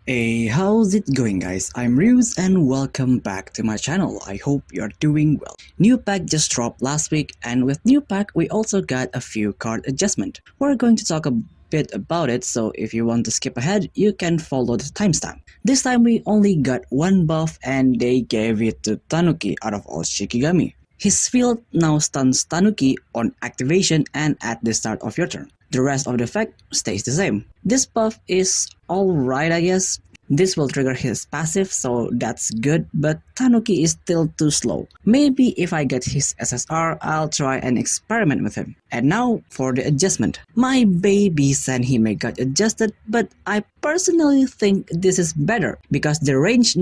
Hey, how's it going guys? I'm Ruse and welcome back to my channel. I hope you're doing well. New pack just dropped last week, and with new pack we also got a few card adjustment. We're going to talk a bit about it, so if you want to skip ahead, you can follow the timestamp. This time we only got one buff and they gave it to Tanuki out of all Shikigami. His field now stuns Tanuki on activation and at the start of your turn. The rest of the effect stays the same. This buff is alright, I guess. This will trigger his passive, so that's good, but Tanuki is still too slow. Maybe if I get his SSR, I'll try and experiment with him. And now for the adjustment. My baby Senhime got adjusted, but I personally think this is better because the range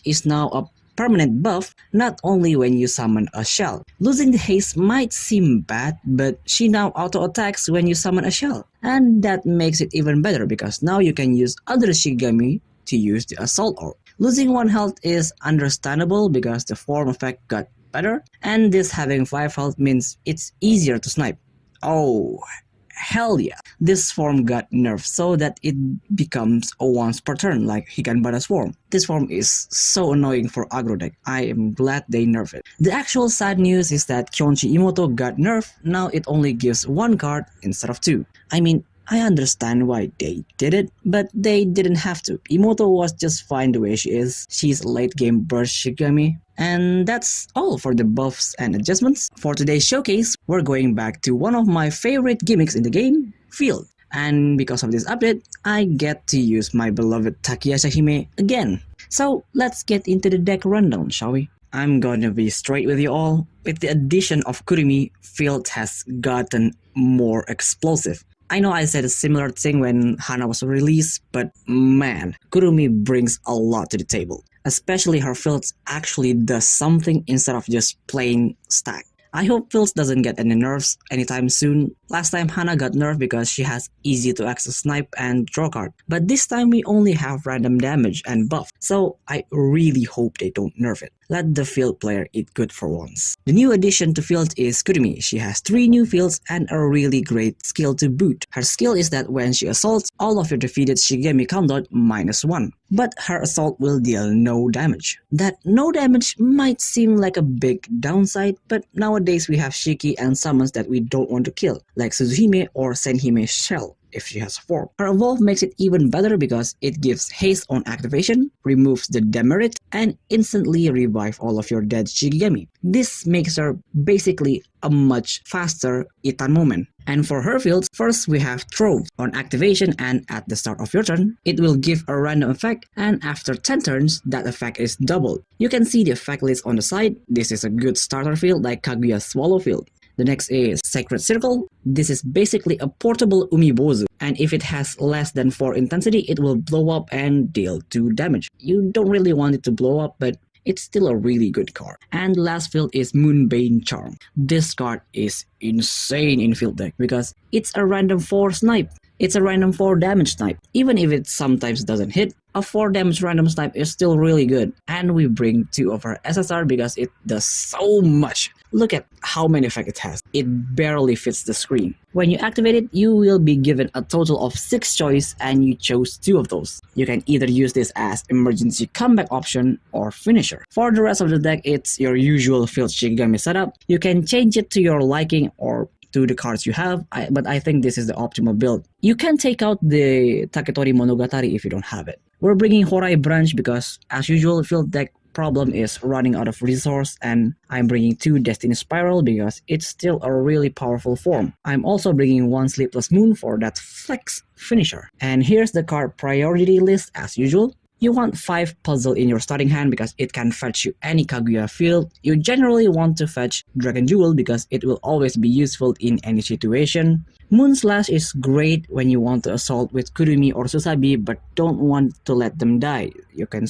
is now a permanent buff, not only when you summon a shell. Losing the haste might seem bad, but she now auto-attacks when you summon a shell. And that makes it even better because now you can use other Shigami to use the assault orb. Losing 1 health is understandable because the form effect got better, and this having 5 health means it's easier to snipe. Oh, hell yeah. This form got nerfed so that it becomes a once per turn like Higanbara's form. This form is so annoying for aggro deck. I am glad they nerfed it. The actual sad news is that Kyonchi Imoto got nerfed. Now it only gives 1 card instead of 2. I mean, I understand why they did it, but they didn't have to. Imoto was just fine the way she is. She's a late game burst Shigami. And that's all for the buffs and adjustments. For today's showcase, we're going back to one of my favorite gimmicks in the game, Field. And because of this update, I get to use my beloved Takayasha Hime again. So let's get into the deck rundown, shall we? I'm gonna be straight with you all. With the addition of Kurumi, Field has gotten more explosive. I know I said a similar thing when Hana was released, but man, Kurumi brings a lot to the table. Especially her fields actually does something instead of just plain stack. I hope fields doesn't get any nerfs anytime soon. Last time Hana got nerfed because she has easy to access snipe and draw card, but this time we only have random damage and buff, so I really hope they don't nerf it. Let the field player eat good for once. The new addition to field is Kurumi. She has 3 new fields and a really great skill to boot. Her skill is that when she assaults, all of your defeated Shigami countdown -1. But her assault will deal no damage. That no damage might seem like a big downside, but nowadays we have Shiki and summons that we don't want to kill, like Suzuhime or Senhime Shell if she has 4. Her evolve makes it even better because it gives haste on activation, removes the demerit, and instantly revive all of your dead Shigami. This makes her basically a much faster Itan moment. And for her fields, first we have Trove. On activation and at the start of your turn, it will give a random effect, and after 10 turns, that effect is doubled. You can see the effect list on the side. This is a good starter field like Kaguya's Swallow field. The next is Sacred Circle. This is basically a portable Umibozu, and if it has less than 4 intensity, it will blow up and deal 2 damage. You don't really want it to blow up, but it's still a really good card. And the last field is Moonbane Charm. This card is insane in field deck because it's a random 4 snipe. It's a random 4 damage snipe. Even if it sometimes doesn't hit, a 4 damage random snipe is still really good. And we bring 2 of our SSR because it does so much. Look at how many effects it has. It barely fits the screen. When you activate it, you will be given a total of 6 choices and you chose 2 of those. You can either use this as emergency comeback option or finisher. For the rest of the deck, it's your usual field Shigami setup. You can change it to your liking or to the cards you have, but I think this is the optimal build. You can take out the Taketori Monogatari if you don't have it. We're bringing Horai Branch because, as usual, field deck problem is running out of resource, and I'm bringing 2 Destiny Spiral because it's still a really powerful form. I'm also bringing 1 Sleepless Moon for that flex finisher. And here's the card priority list as usual. You want 5 puzzle in your starting hand because it can fetch you any Kaguya field. You generally want to fetch Dragon Jewel because it will always be useful in any situation. Moon Slash is great when you want to assault with Kurumi or Susabi but don't want to let them die. You can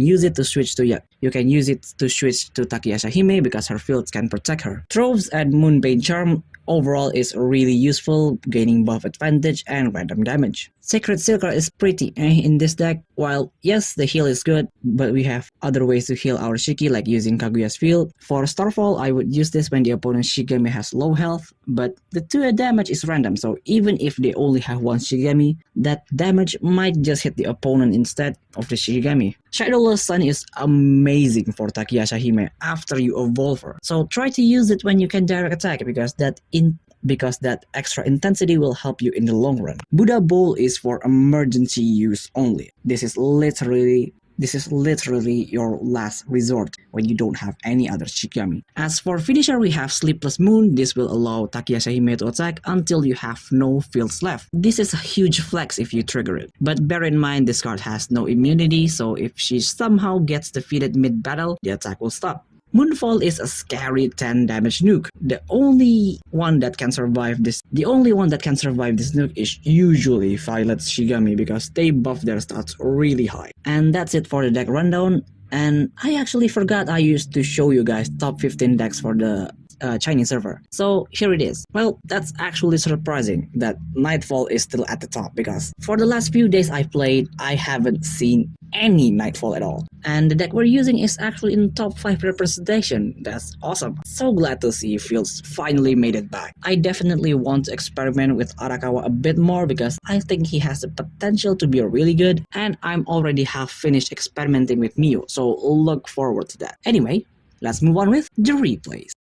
use it to switch to Takiya Hime because her fields can protect her. Troves and Moonbane Charm overall is really useful, gaining buff advantage and random damage. Sacred Silker is pretty in this deck. While yes, the heal is good, but we have other ways to heal our Shiki like using Kaguya's field. For Starfall, I would use this when the opponent's Shigami has low health, but the 2 damage is random, so even if they only have one Shigami, that damage might just hit the opponent instead of the Shigami. Shadowless Sun is amazing for Takiya Hime after you evolve her, so try to use it when you can direct attack because that extra intensity will help you in the long run. Buddha Bowl is for emergency use only. This is literally your last resort when you don't have any other Shikigami. As for finisher, we have Sleepless Moon. This will allow Takiya Hime to attack until you have no fields left. This is a huge flex if you trigger it. But bear in mind this card has no immunity, so if she somehow gets defeated mid-battle, the attack will stop. Moonfall is a scary 10 damage nuke. The only one that can survive this nuke is usually Violet's Shigami because they buff their stats really high. And that's it for the deck rundown. And I actually forgot I used to show you guys top 15 decks for the Chinese server. So here it is. Well, that's actually surprising that Nightfall is still at the top because for the last few days I played, I haven't seen any Nightfall at all. And the deck we're using is actually in top 5 representation. That's awesome. So glad to see Fields finally made it back. I definitely want to experiment with Arakawa a bit more because I think he has the potential to be really good, and I'm already half finished experimenting with Mio, so look forward to that. Anyway, let's move on with the replays.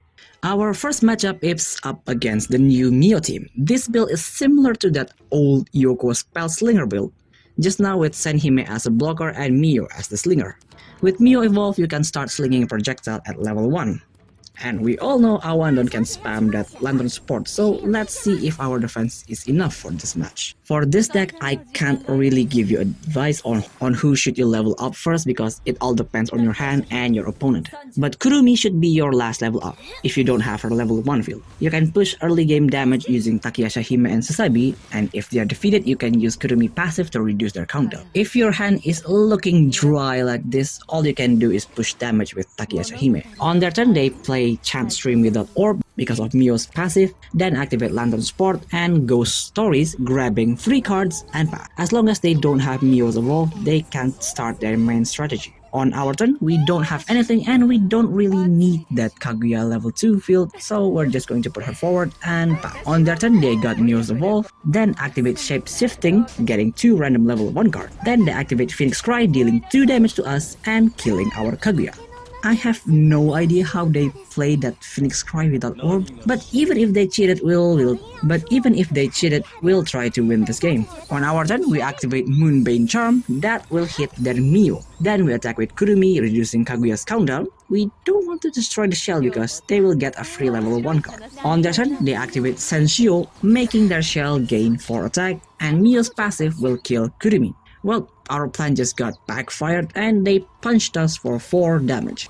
Our first matchup is up against the new Mio team. This build is similar to that old Yoko Spell Slinger build, just now with Senhime as a blocker and Mio as the slinger. With Mio Evolve, you can start slinging a projectile at level 1. And we all know Awandon can spam that Lantern Sport, so let's see if our defense is enough for this match. For this deck, I can't really give you advice on who should you level up first because it all depends on your hand and your opponent. But Kurumi should be your last level up if you don't have her level 1 field. You can push early game damage using Takiya Hime and Susabi, and if they are defeated, you can use Kurumi passive to reduce their counter. If your hand is looking dry like this, all you can do is push damage with Takiya Hime. On their turn, they play Chant Stream without Orb because of Mio's passive, then activate Lantern Sport and Ghost Stories, grabbing 3 cards and pass. As long as they don't have Mio's Evolve, they can't start their main strategy. On our turn, we don't have anything and we don't really need that Kaguya level 2 field, so we're just going to put her forward and pass. On their turn, they got Mio's Evolve, then activate Shape Shifting, getting 2 random level 1 cards. Then they activate Phoenix Cry, dealing 2 damage to us and killing our Kaguya. I have no idea how they played that Phoenix Cry without Orb, but even if they cheated, we'll try to win this game. On our turn, we activate Moonbane Charm, that will hit their Mio. Then we attack with Kurumi, reducing Kaguya's countdown. We don't want to destroy the shell because they will get a free level 1 card. On their turn, they activate Senshio, making their shell gain 4 attack, and Mio's passive will kill Kurumi. Well, our plan just got backfired and they punched us for 4 damage.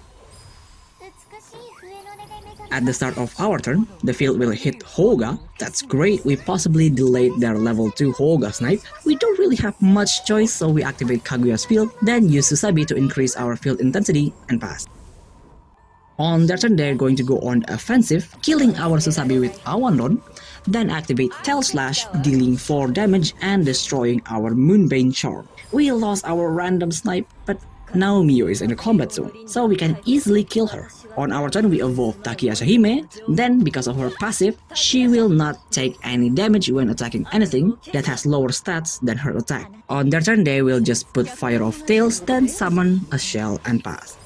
At the start of our turn, the field will hit Hoga. That's great, we possibly delayed their level 2 Hoga snipe. We don't really have much choice, so we activate Kaguya's field, then use Susabi to increase our field intensity and pass. On their turn, they're going to go on offensive, killing our Susabi with Awandon, then activate Tail Slash, dealing 4 damage and destroying our Moonbane Charm. We lost our random snipe, but now Mio is in the combat zone, so we can easily kill her. On our turn, we evolve Takiya Hime, then because of her passive, she will not take any damage when attacking anything that has lower stats than her attack. On their turn, they will just put Fire of Tails, then summon a shell and pass.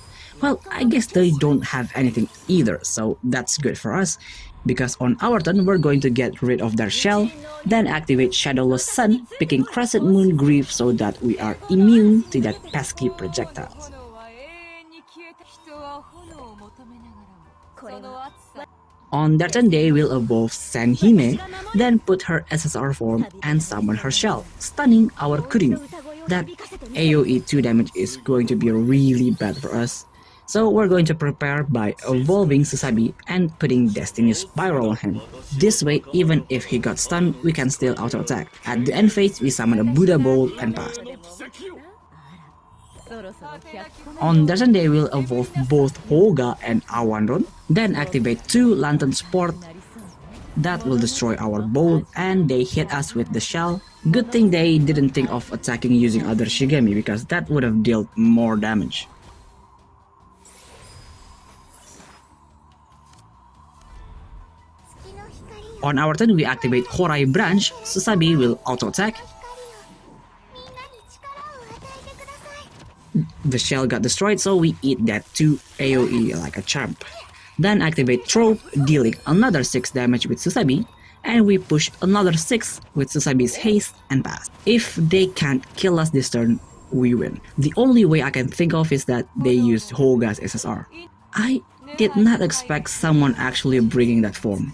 Well, I guess they don't have anything either, so that's good for us. Because on our turn, we're going to get rid of their shell, then activate Shadowless Sun, picking Crescent Moon Grief so that we are immune to that pesky projectiles. On their turn, they will evolve Senhime, then put her SSR form and summon her shell, stunning our Kurumi. That AoE 2 damage is going to be really bad for us. So we're going to prepare by evolving Susabi and putting Destiny Spiral on him. This way, even if he got stunned, we can still auto-attack. At the end phase, we summon a Buddha Bowl and pass. On the Sunday, we'll evolve both Hoga and Awanron, then activate 2 Lantern Sport that will destroy our bowl, and they hit us with the shell. Good thing they didn't think of attacking using other Shigami because that would have dealt more damage. On our turn, we activate Horai Branch. Susabi will auto-attack. The shell got destroyed, so we eat that 2 AoE like a champ. Then activate Trope, dealing another 6 damage with Susabi, and we push another 6 with Susabi's haste and pass. If they can't kill us this turn, we win. The only way I can think of is that they used Hoga's SSR. I did not expect someone actually bringing that form.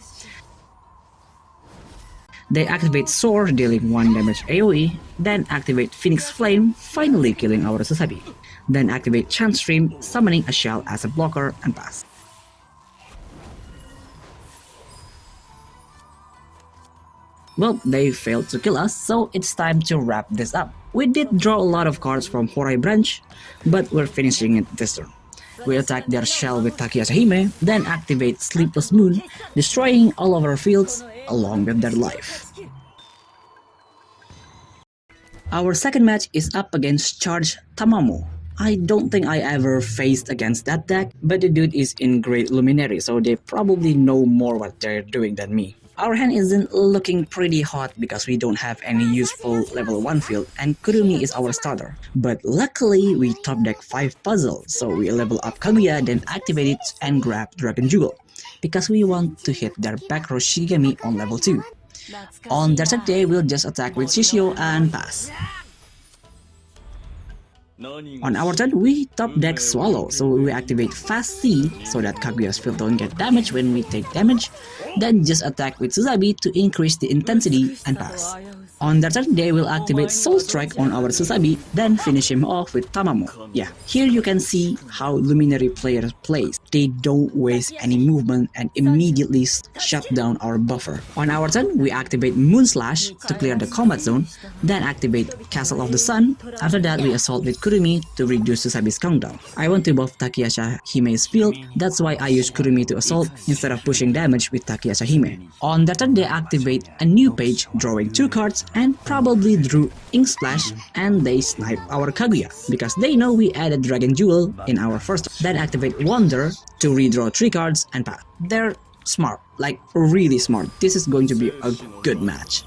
They activate Soar, dealing 1 damage AoE, then activate Phoenix Flame, finally killing our Susabi. Then activate Chant Stream, summoning a shell as a blocker and pass. Well, they failed to kill us, so it's time to wrap this up. We did draw a lot of cards from Horai Branch, but we're finishing it this turn. We attack their shell with Takayasa Hime, then activate Sleepless Moon, destroying all of our fields along with their life. Our second match is up against Charge Tamamo. I don't think I ever faced against that deck, but the dude is in Great Luminary, so they probably know more what they're doing than me. Our hand isn't looking pretty hot because we don't have any useful level 1 field and Kurumi is our starter. But luckily we top deck 5 puzzle, so we level up Kaguya, then activate it and grab Dragon Jewel, because we want to hit their back row Shigami on level 2. On their third day, we'll just attack with Shishio and pass. On our turn, we top deck Swallow, so we activate Fast C so that Kaguya's field don't get damaged when we take damage, then just attack with Susabi to increase the intensity and pass. On their turn, they will activate Soul Strike on our Susabi, then finish him off with Tamamo. Yeah, here you can see how Luminary players plays. They don't waste any movement and immediately shut down our buffer. On our turn, we activate Moon Slash to clear the combat zone, then activate Castle of the Sun. After that, we assault with Kurumi to reduce Susabi's countdown. I want to buff Takayasa Hime's field, that's why I use Kurumi to assault instead of pushing damage with Takayasa Hime. On their turn, they activate a new page, drawing 2 cards, and probably drew Ink Splash, and they snipe our Kaguya because they know we added Dragon Jewel in our first turn. Then activate Wonder to redraw 3 cards and pass. They're smart, like really smart. This is going to be a good match.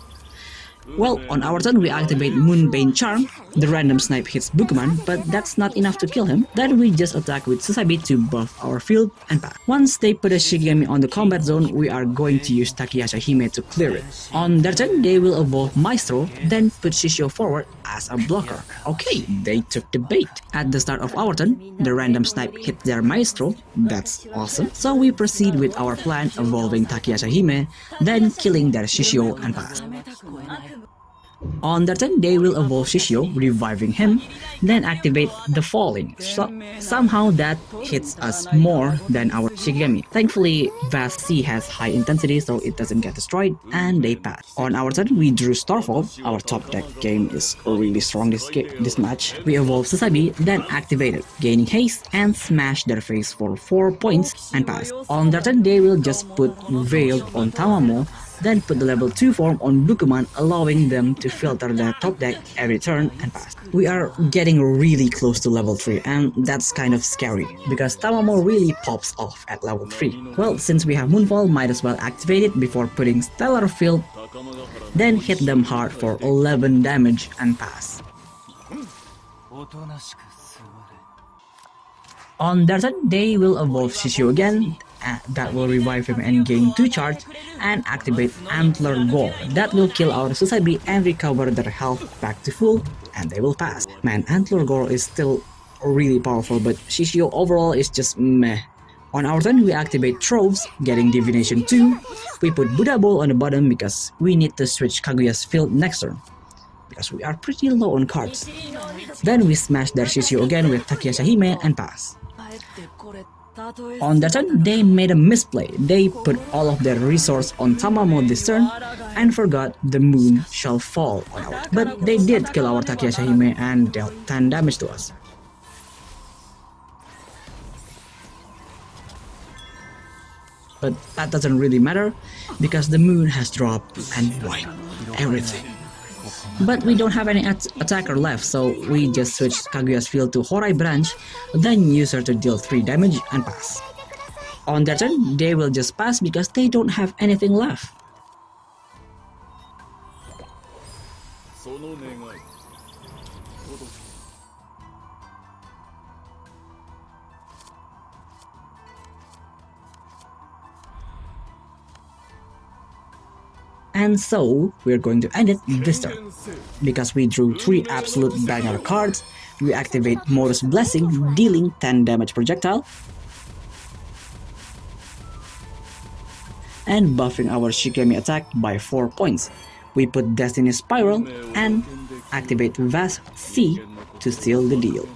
Well, on our turn we activate Moonbane Charm. The random snipe hits Bukuman, but that's not enough to kill him. Then we just attack with Susabi to buff our field and pass. Once they put a Shigami on the combat zone, we are going to use Takayasa Hime to clear it. On their turn, they will evolve Maestro, then put Shishio forward as a blocker. Okay, they took the bait. At the start of our turn, the random snipe hit their Maestro. That's awesome. So we proceed with our plan, evolving Takayasa Hime, then killing their Shishio and pass. On their turn, they will evolve Shishio, reviving him, then activate the Falling. Somehow that hits us more than our Shigami. Thankfully, Vast C has high intensity so it doesn't get destroyed, and they pass. On our turn, we drew Starfall. Our top deck game is really strong this match. We evolve Susabi, then activate it, gaining haste and smash their face for 4 points and pass. On their turn, they will just put Veiled on Tamamo, then put the level 2 form on Bukuman, allowing them to filter their top deck every turn and pass. We are getting really close to level 3, and that's kind of scary, because Tamamo really pops off at level 3. Well, since we have Moonfall, might as well activate it before putting Stellar Field, then hit them hard for 11 damage and pass. On their turn, they will evolve Shishio again, that will revive him and gain 2 charge, and activate Antler Gore. That will kill our Susabi and recover their health back to full, and they will pass. Man, Antler Gore is still really powerful, but Shishio overall is just meh. On our turn, we activate Troves, getting Divination 2. We put Buddha Bowl on the bottom because we need to switch Kaguya's field next turn, because we are pretty low on cards. Then we smash their Shishio again with Takayasa Hime and pass. On their turn, they made a misplay. They put all of their resource on Tamamo this turn and forgot the moon shall fall on our. But they did kill our Takeya Hime and dealt 10 damage to us. But that doesn't really matter because the moon has dropped and wiped everything. But we don't have any attacker left, so we just switch Kaguya's field to Horai Branch, then use her to deal 3 damage and pass. On their turn, they will just pass because they don't have anything left. And so, we're going to end it this turn. Because we drew 3 absolute banger cards, we activate Modus Blessing, dealing 10 damage projectile, and buffing our Shikemi attack by 4 points. We put Destiny Spiral and activate Vast C to seal the deal.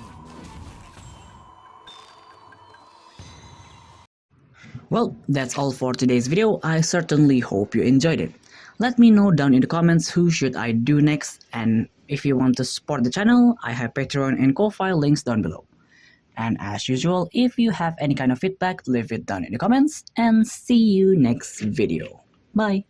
Well, that's all for today's video. I certainly hope you enjoyed it. Let me know down in the comments who should I do next, and if you want to support the channel, I have Patreon and Ko-Fi links down below. And as usual, if you have any kind of feedback, leave it down in the comments, and see you next video. Bye!